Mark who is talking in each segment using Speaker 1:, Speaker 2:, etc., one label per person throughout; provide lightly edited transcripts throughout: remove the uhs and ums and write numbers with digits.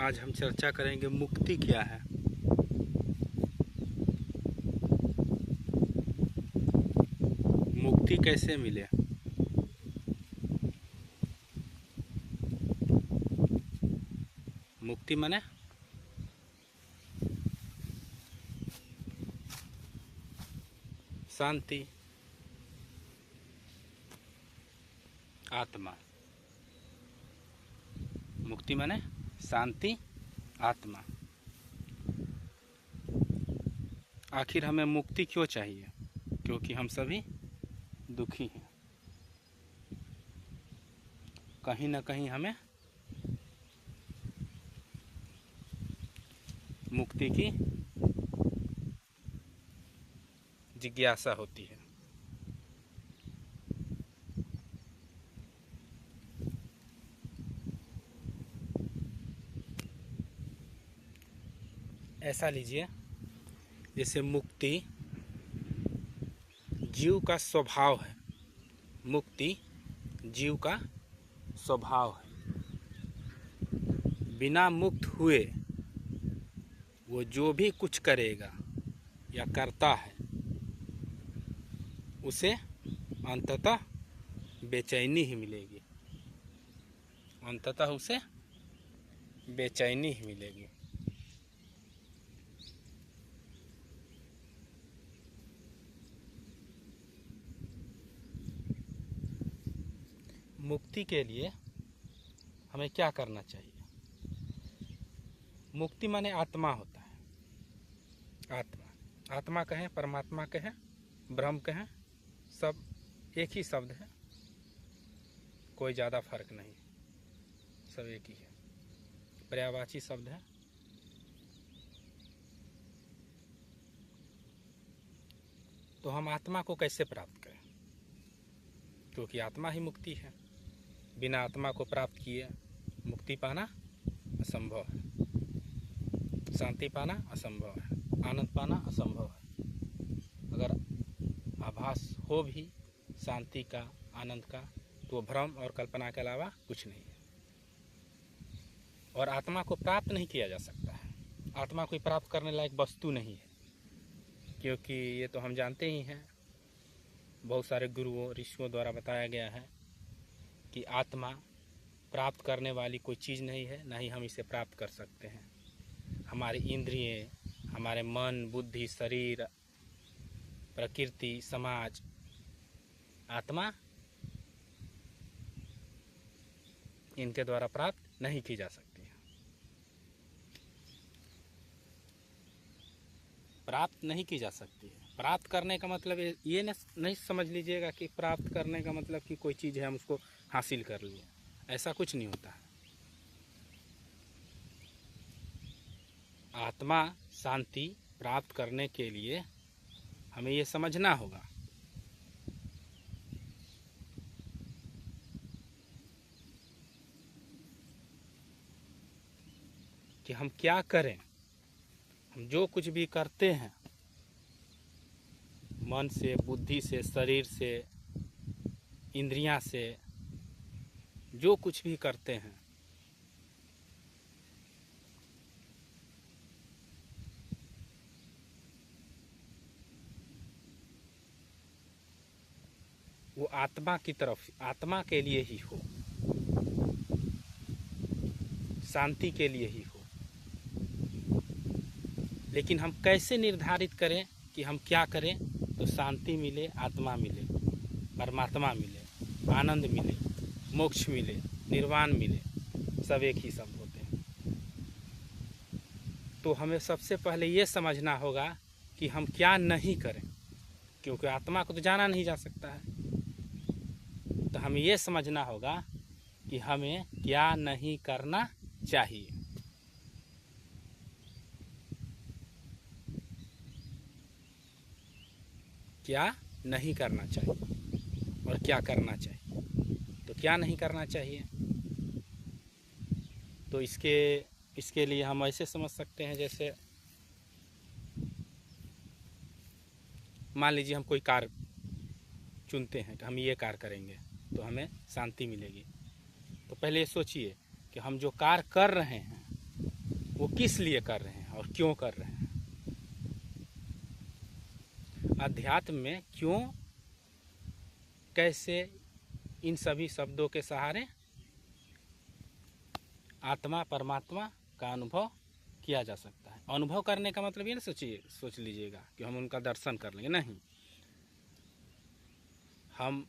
Speaker 1: आज हम चर्चा करेंगे मुक्ति क्या है। मुक्ति कैसे मिले। मुक्ति माने शांति, आत्मा। मुक्ति माने शांति, आत्मा। आखिर हमें मुक्ति क्यों चाहिए? क्योंकि हम सभी दुखी हैं। कहीं ना कहीं हमें मुक्ति की जिज्ञासा होती है। ऐसा लीजिए, जैसे मुक्ति जीव का स्वभाव है। मुक्ति जीव का स्वभाव है। बिना मुक्त हुए वो जो भी कुछ करेगा या करता है उसे अंततः बेचैनी ही मिलेगी। अंततः उसे बेचैनी ही मिलेगी। मुक्ति के लिए हमें क्या करना चाहिए? मुक्ति माने आत्मा होता है। आत्मा, आत्मा कहें, परमात्मा कहें, ब्रह्म कहें, सब एक ही शब्द है। कोई ज़्यादा फर्क नहीं, सब एक ही है, पर्यायवाची शब्द है। तो हम आत्मा को कैसे प्राप्त करें? क्योंकि आत्मा ही मुक्ति है। बिना आत्मा को प्राप्त किए मुक्ति पाना असंभव है, शांति पाना असंभव है, आनंद पाना असंभव है। अगर आभास हो भी शांति का, आनंद का, तो भ्रम और कल्पना के अलावा कुछ नहीं है। और आत्मा को प्राप्त नहीं किया जा सकता है। आत्मा कोई प्राप्त करने लायक वस्तु नहीं है, क्योंकि ये तो हम जानते ही हैं, बहुत सारे गुरुओं, ऋषियों द्वारा बताया गया है कि आत्मा प्राप्त करने वाली कोई चीज़ नहीं है, ना ही हम इसे प्राप्त कर सकते हैं। हमारे इंद्रिय, हमारे मन, बुद्धि, शरीर, प्रकृति, समाज, आत्मा इनके द्वारा प्राप्त नहीं की जा सकती है। प्राप्त नहीं की जा सकती है। प्राप्त करने का मतलब ये नहीं समझ लीजिएगा कि प्राप्त करने का मतलब कि कोई चीज़ है हम उसको हासिल कर लिए, ऐसा कुछ नहीं होता है। आत्मा शांति प्राप्त करने के लिए हमें ये समझना होगा कि हम क्या करें। हम जो कुछ भी करते हैं, मन से, बुद्धि से, शरीर से, इंद्रियां से, जो कुछ भी करते हैं, वो आत्मा की तरफ, आत्मा के लिए ही हो, शांति के लिए ही हो। लेकिन हम कैसे निर्धारित करें कि हम क्या करें तो शांति मिले, आत्मा मिले, परमात्मा मिले, आनंद मिले, मोक्ष मिले, निर्वाण मिले, सब एक ही शब्द होते हैं। तो हमें सबसे पहले ये समझना होगा कि हम क्या नहीं करें, क्योंकि आत्मा को तो जाना नहीं जा सकता है। तो हमें ये समझना होगा कि हमें क्या नहीं करना चाहिए। क्या नहीं करना चाहिए और क्या करना चाहिए। तो क्या नहीं करना चाहिए, तो इसके लिए हम ऐसे समझ सकते हैं, जैसे मान लीजिए हम कोई कार चुनते हैं कि हम ये कार करेंगे तो हमें शांति मिलेगी। तो पहले ये सोचिए कि हम जो कार्य कर रहे हैं वो किस लिए कर रहे हैं और क्यों कर रहे हैं। अध्यात्म में क्यों, कैसे, इन सभी शब्दों के सहारे आत्मा परमात्मा का अनुभव किया जा सकता है। अनुभव करने का मतलब ये ना सोच लीजिएगा कि हम उनका दर्शन कर लेंगे, नहीं। हम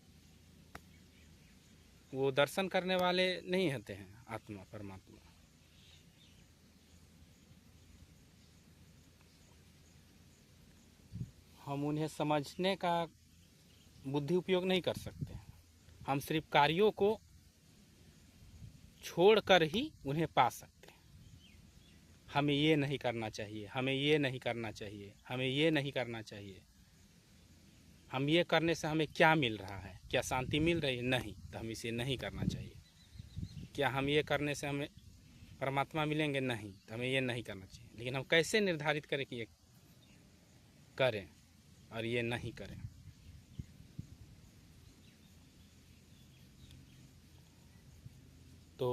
Speaker 1: वो दर्शन करने वाले नहीं होते हैं आत्मा परमात्मा। हम उन्हें समझने का बुद्धि उपयोग नहीं कर सकते। हम सिर्फ कार्यों को छोड़कर ही उन्हें पा सकते हैं। हमें ये नहीं करना चाहिए, हमें ये नहीं करना चाहिए, हमें ये नहीं करना चाहिए। हम ये करने से हमें क्या मिल रहा है, क्या शांति मिल रही है, नहीं, तो हम इसे नहीं करना चाहिए। क्या हम ये करने से हमें परमात्मा मिलेंगे, नहीं, तो हमें ये नहीं करना चाहिए। लेकिन हम कैसे निर्धारित करें कि ये करें और ये नहीं करें। तो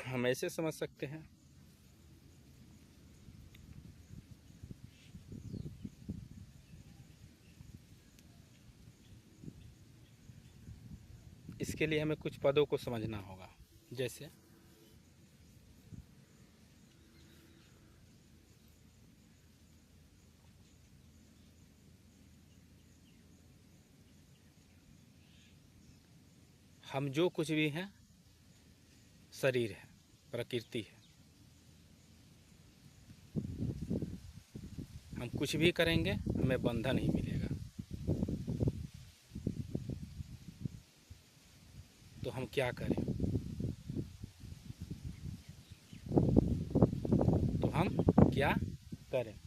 Speaker 1: हम ऐसे समझ सकते हैं इसके लिए हमें कुछ पदों को समझना होगा। जैसे हम जो कुछ भी हैं, शरीर है, प्रकृति है। हम कुछ भी करेंगे हमें बंधन ही मिलेगा। तो हम क्या करें, तो हम क्या करें।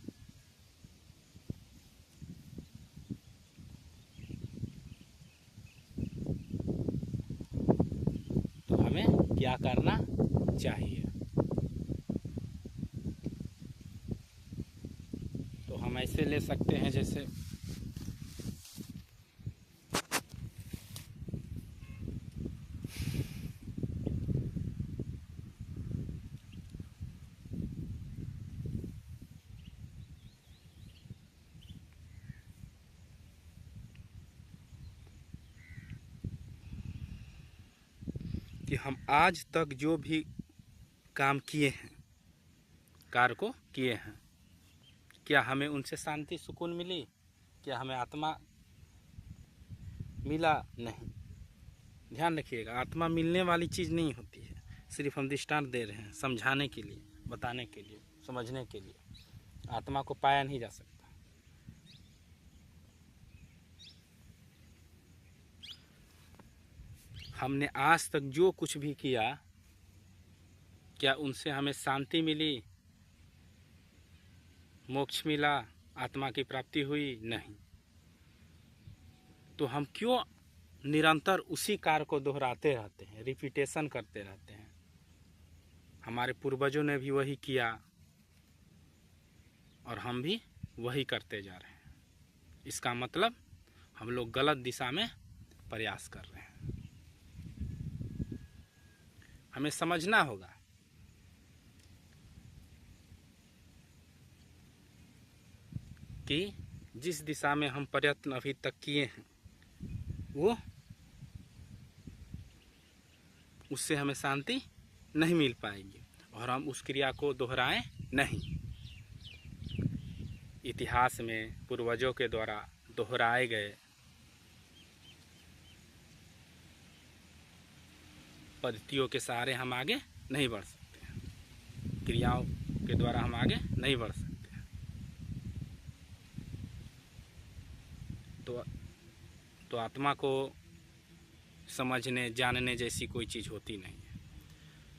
Speaker 1: तो हमें क्या करना चाहिए। तो हम ऐसे ले सकते हैं जैसे कि हम आज तक जो भी काम किए हैं, कार्य को किए हैं, क्या हमें उनसे शांति सुकून मिली, क्या हमें आत्मा मिला, नहीं। ध्यान रखिएगा, आत्मा मिलने वाली चीज़ नहीं होती है। सिर्फ हम दृष्टांत दे रहे हैं समझाने के लिए, बताने के लिए, समझने के लिए। आत्मा को पाया नहीं जा सकता। हमने आज तक जो कुछ भी किया, क्या उनसे हमें शांति मिली, मोक्ष मिला, आत्मा की प्राप्ति हुई, नहीं। तो हम क्यों निरंतर उसी कार्य को दोहराते रहते हैं, रिपीटेशन करते रहते हैं। हमारे पूर्वजों ने भी वही किया और हम भी वही करते जा रहे हैं। इसका मतलब हम लोग गलत दिशा में प्रयास कर रहे हैं। हमें समझना होगा कि जिस दिशा में हम प्रयत्न अभी तक किए हैं, वो उससे हमें शांति नहीं मिल पाएगी और हम उस क्रिया को दोहराएं नहीं। इतिहास में पूर्वजों के द्वारा दोहराए गए पद्धतियों के सहारे हम आगे नहीं बढ़ सकते हैं। क्रियाओं के द्वारा हम आगे नहीं बढ़ सकते हैं। तो आत्मा को समझने जानने जैसी कोई चीज़ होती नहीं है।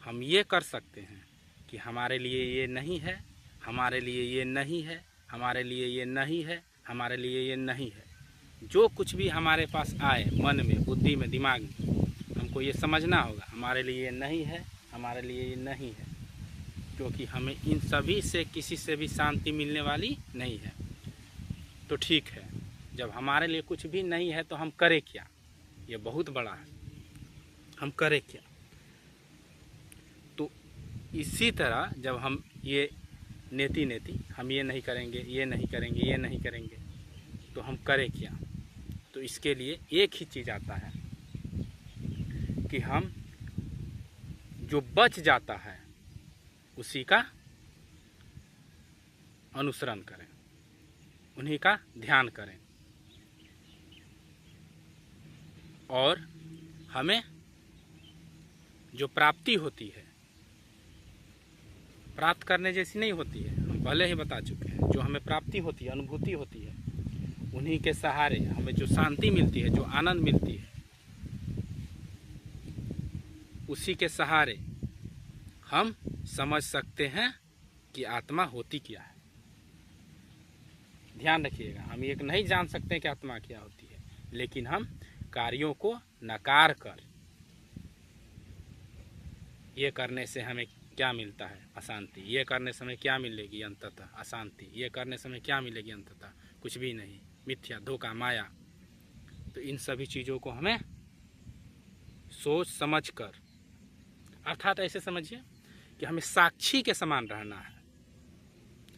Speaker 1: हम ये कर सकते हैं कि हमारे लिए ये नहीं है, हमारे लिए ये नहीं है, हमारे लिए ये नहीं है, हमारे लिए ये नहीं है। जो कुछ भी हमारे पास आए, मन में, बुद्धि में, दिमाग में, हमको ये समझना होगा हमारे लिए ये नहीं है, हमारे लिए ये नहीं है। क्योंकि हमें इन सभी से किसी से भी शांति मिलने वाली नहीं है। तो ठीक है, जब हमारे लिए कुछ भी नहीं है तो हम करें क्या। ये बहुत बड़ा है, हम करें क्या। तो इसी तरह जब हम ये नेति नेति हम ये नहीं करेंगे, ये नहीं करेंगे, ये नहीं करेंगे, तो हम करें क्या? तो इसके लिए एक ही चीज़ आता है कि हम जो बच जाता है उसी का अनुसरण करें, उन्हीं का ध्यान करें, और हमें जो प्राप्ति होती है प्राप्त करने जैसी नहीं होती है, हम पहले ही बता चुके हैं। जो हमें प्राप्ति होती है, अनुभूति होती है, उन्हीं के सहारे हमें जो शांति मिलती है, जो आनंद मिलती है, उसी के सहारे हम समझ सकते हैं कि आत्मा होती क्या है। ध्यान रखिएगा, हम ये नहीं जान सकते कि आत्मा क्या होती है, लेकिन हम कार्यों को नकार कर ये करने से हमें क्या मिलता है? अशांति। ये करने से हमें क्या मिलेगी? अंततः अशांति। ये करने से हमें क्या मिलेगी? अंततः कुछ भी नहीं, मिथ्या, धोखा, माया। तो इन सभी चीज़ों को हमें सोच समझ कर, अर्थात ऐसे समझिए कि हमें साक्षी के समान रहना है,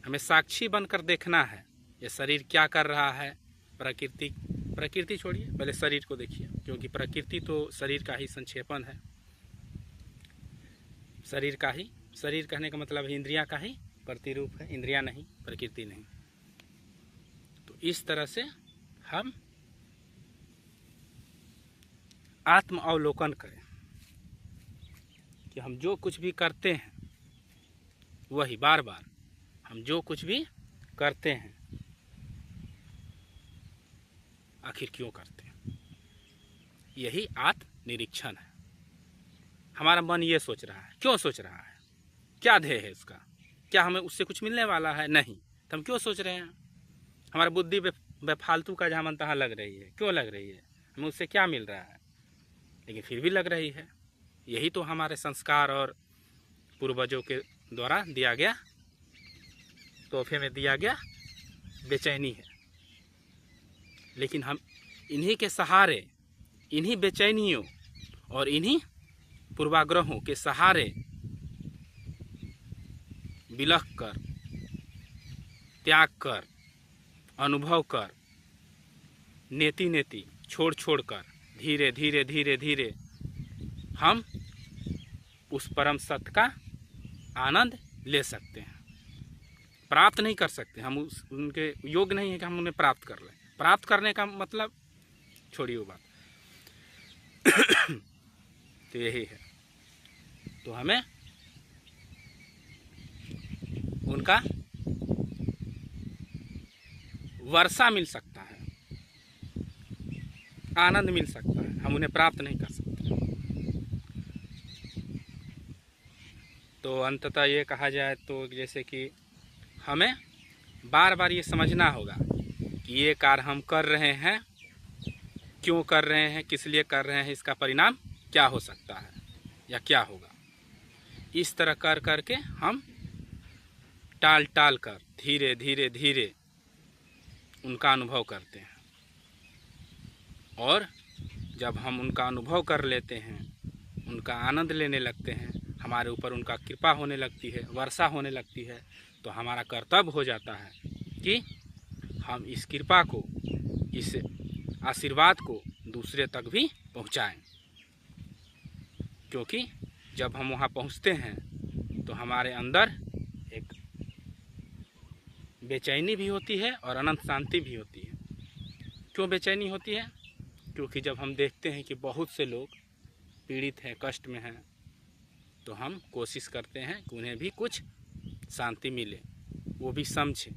Speaker 1: हमें साक्षी बनकर देखना है ये शरीर क्या कर रहा है। प्रकृति छोड़िए, पहले शरीर को देखिए, क्योंकि प्रकृति तो शरीर का ही संक्षेपण है। शरीर कहने का मतलब इंद्रियां का ही प्रतिरूप है, इंद्रियां नहीं, प्रकृति नहीं। तो इस तरह से हम आत्म अवलोकन करें कि हम जो कुछ भी करते हैं वही बार बार हम जो कुछ भी करते हैं आखिर क्यों करते हैं, यही आत्म निरीक्षण है। हमारा मन ये सोच रहा है, क्यों सोच रहा है, क्या ध्येय है इसका, क्या हमें उससे कुछ मिलने वाला है? नहीं, तो हम क्यों सोच रहे हैं? हमारा बुद्धि बेफालतू का जहाँ मन तहाँ लग रही है। क्यों लग रही है? हमें उससे क्या मिल रहा है, लेकिन फिर भी लग रही है। यही तो हमारे संस्कार और पूर्वजों के द्वारा दिया गया, तोहफे में दिया गया बेचैनी है। लेकिन हम इन्हीं के सहारे, इन्हीं बेचैनियों और इन्हीं पूर्वाग्रहों के सहारे बिलख कर, त्याग कर, अनुभव कर, नेति नेति छोड़ छोड़ कर धीरे धीरे धीरे धीरे हम उस परम सत्य का आनंद ले सकते हैं। प्राप्त नहीं कर सकते, हम उनके योग्य नहीं है कि हम उन्हें प्राप्त कर लें। प्राप्त करने का मतलब छोड़िए वो बात। तो यही है, तो हमें उनका वर्षा मिल सकता है, आनंद मिल सकता है, हम उन्हें प्राप्त नहीं कर सकते। तो अंततः ये कहा जाए तो जैसे कि हमें बार बार ये समझना होगा कि ये कार्य हम कर रहे हैं, क्यों कर रहे हैं, किस लिए कर रहे हैं, इसका परिणाम क्या हो सकता है या क्या होगा। इस तरह कर करके हम टाल टाल कर धीरे धीरे धीरे उनका अनुभव करते हैं, और जब हम उनका अनुभव कर लेते हैं, उनका आनंद लेने लगते हैं, हमारे ऊपर उनका कृपा होने लगती है, वर्षा होने लगती है, तो हमारा कर्तव्य हो जाता है कि हम इस कृपा को, इस आशीर्वाद को दूसरे तक भी पहुंचाएं। क्योंकि जब हम वहां पहुंचते हैं तो हमारे अंदर एक बेचैनी भी होती है और अनंत शांति भी होती है। क्यों बेचैनी होती है? क्योंकि जब हम देखते हैं कि बहुत से लोग पीड़ित हैं, कष्ट में हैं, तो हम कोशिश करते हैं कि उन्हें भी कुछ शांति मिले, वो भी समझे,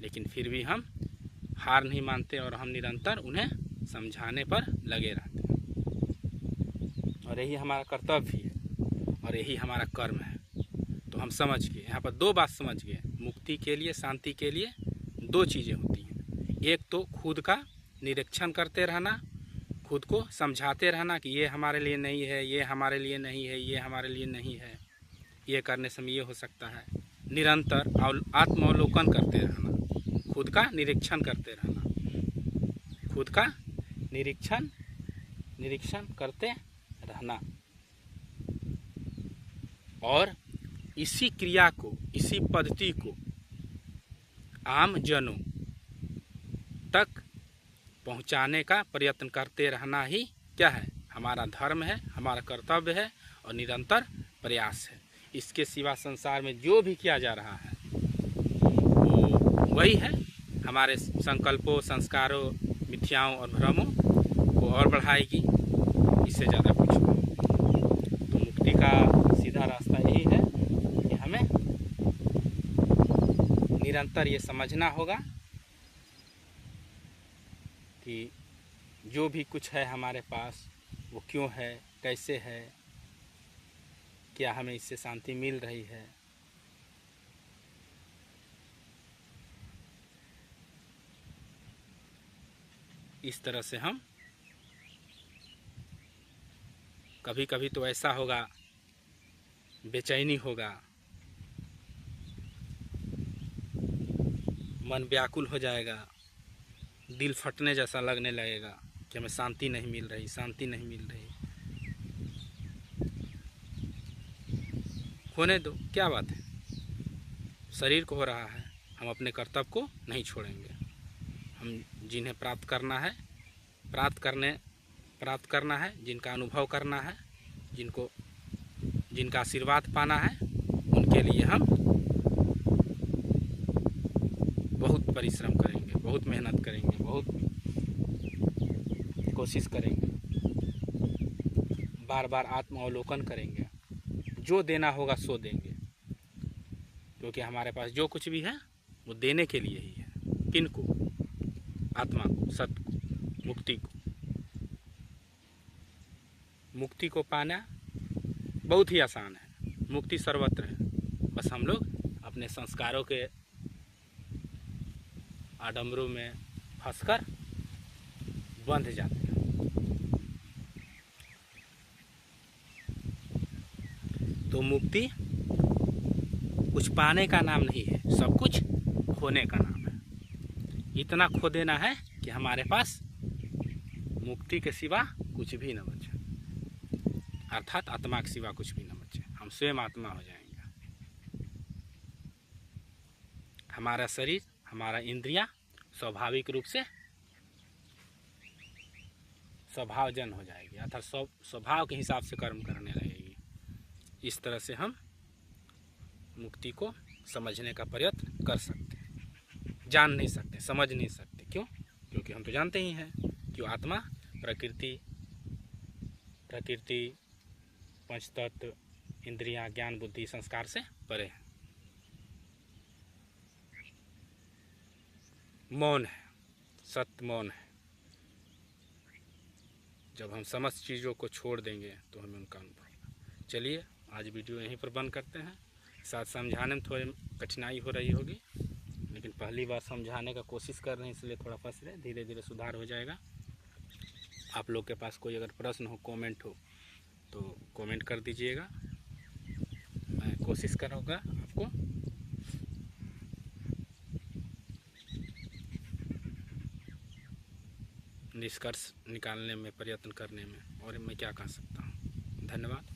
Speaker 1: लेकिन फिर भी हम हार नहीं मानते और हम निरंतर उन्हें समझाने पर लगे रहते हैं। और यही हमारा कर्तव्य है और यही हमारा कर्म है। तो हम समझ गए, यहाँ पर दो बात समझ गए। मुक्ति के लिए, शांति के लिए दो चीज़ें होती हैं। एक तो खुद का निरीक्षण करते रहना, खुद को समझाते रहना कि ये हमारे लिए नहीं है, ये हमारे लिए नहीं है, ये हमारे लिए नहीं है, ये करने से ये हो सकता है। निरंतर आत्मावलोकन करते रहना, खुद का निरीक्षण करते रहना, खुद का निरीक्षण करते रहना, और इसी क्रिया को, इसी पद्धति को आम जनों तक पहुंचाने का प्रयत्न करते रहना ही क्या है, हमारा धर्म है, हमारा कर्तव्य है और निरंतर प्रयास है। इसके सिवा संसार में जो भी किया जा रहा है वो वही है, हमारे संकल्पों, संस्कारों, मिथ्याओं और भ्रमों को और बढ़ाएगी, इससे ज़्यादा कुछ नहीं। तो मुक्ति का सीधा रास्ता यही है कि हमें निरंतर ये समझना होगा कि जो भी कुछ है हमारे पास वो क्यों है, कैसे है, क्या हमें इससे शांति मिल रही है। इस तरह से हम कभी कभी तो ऐसा होगा, बेचैनी होगा, मन व्याकुल हो जाएगा, दिल फटने जैसा लगने लगेगा कि हमें शांति नहीं मिल रही, शांति नहीं मिल रही। होने दो, क्या बात है, शरीर को हो रहा है, हम अपने कर्तव्य को नहीं छोड़ेंगे। हम जिन्हें प्राप्त करना है, प्राप्त करना है, जिनका अनुभव करना है, जिनका आशीर्वाद पाना है, उनके लिए हम बहुत परिश्रम करेंगे, बहुत मेहनत करेंगे, बहुत कोशिश करेंगे, बार बार आत्मावलोकन करेंगे, जो देना होगा सो देंगे, क्योंकि हमारे पास जो कुछ भी है वो देने के लिए ही है। किनको? आत्मा को, सत्य को, मुक्ति को। मुक्ति को पाना बहुत ही आसान है, मुक्ति सर्वत्र है, बस हम लोग अपने संस्कारों के आडंबरों में फंसकर बंध जाते हैं। तो मुक्ति कुछ पाने का नाम नहीं है, सब कुछ खोने का नाम है। इतना खो देना है कि हमारे पास मुक्ति के सिवा कुछ भी न बचे, अर्थात आत्मा के सिवा कुछ भी न बचे, हम स्वयं आत्मा हो जाएंगे। हमारा शरीर, हमारा इंद्रियां स्वाभाविक रूप से स्वभावजन हो जाएगी, अर्थात स्वभाव के हिसाब से कर्म करने लगेगी। इस तरह से हम मुक्ति को समझने का प्रयत्न कर सकते हैं। जान नहीं सकते, समझ नहीं सकते, क्यों? क्योंकि हम तो जानते ही हैं कि आत्मा प्रकृति, पंचतत्व, इंद्रियां, ज्ञान, बुद्धि, संस्कार से परे है, मौन है, सत्य मौन है। जब हम समस्त चीज़ों को छोड़ देंगे तो हमें उनका अनुभव होगा। चलिए आज वीडियो यहीं पर बंद करते हैं। साथ समझाने में थोड़ी कठिनाई हो रही होगी, लेकिन पहली बार समझाने का कोशिश कर रहे हैं, इसलिए थोड़ा फंस रहे, धीरे धीरे सुधार हो जाएगा। आप लोग के पास कोई अगर प्रश्न हो, कमेंट हो तो कमेंट कर दीजिएगा, मैं कोशिश करूँगा आपको निष्कर्ष निकालने में, प्रयत्न करने में, और मैं क्या कह सकता हूँ। धन्यवाद।